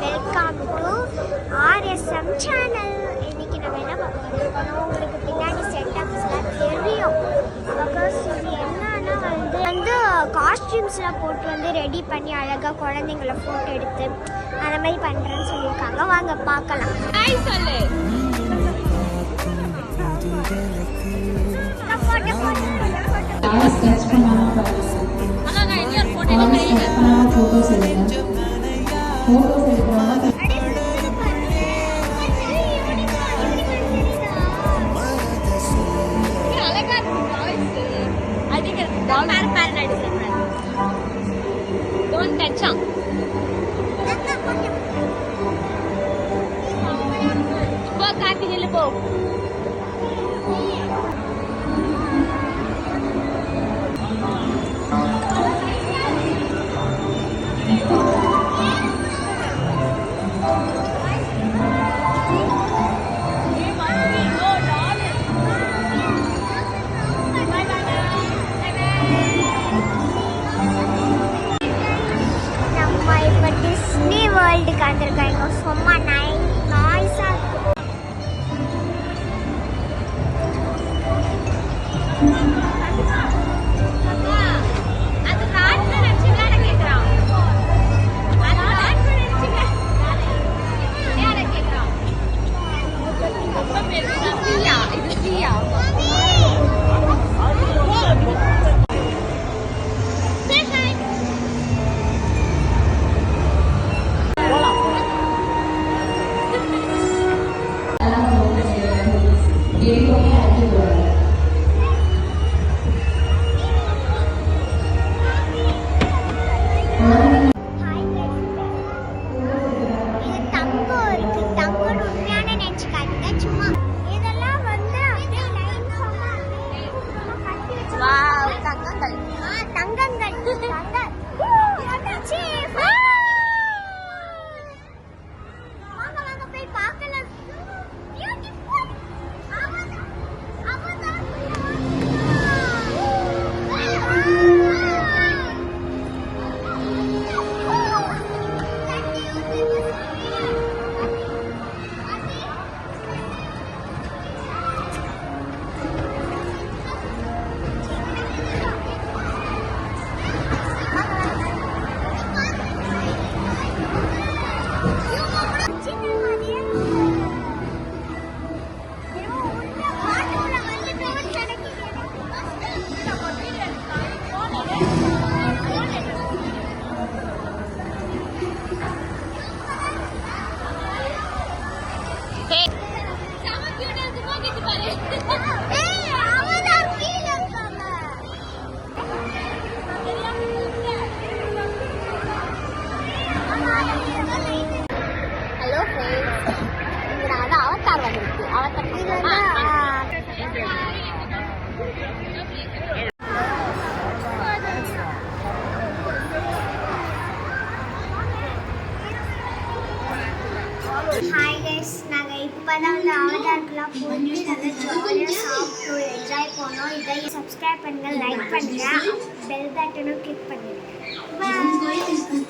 Welcome to RSM channel. இன்னைக்கு நம்ம என்ன பார்க்க போறோம், உங்களுக்கு பின்னாடி செட்டப்ஸ்லாம் தெரியும். பிகாஸ் இது என்னன்னா வந்து காஸ்டியூம்ஸ்லாம் போட்டு வந்து ரெடி பண்ணி அழகாக குழந்தைங்கள ஃபோட்டோ எடுத்து அந்த மாதிரி பண்ணுறேன்னு சொல்லியிருக்காங்க. வாங்க பார்க்கலாம். Don't touch on. Go, Kati, go. Disney வேர்ல்டுக்கு வந்திருக்காங்க. சும்மா நாய்ஸா ஹாய் கைஸ், நாங்கள் இப்போ தான் வந்து அவதாருக்குலாம் போயிட்டு நல்லா ஜாலியாக சாப்பிட்டு என்ஜாய் பண்ணோம். இதை சப்ஸ்கிரைப் பண்ணுங்கள், லைக் பண்ணுங்கள், பெல் பட்டனும் கிளிக் பண்ணுங்கள். பாய்.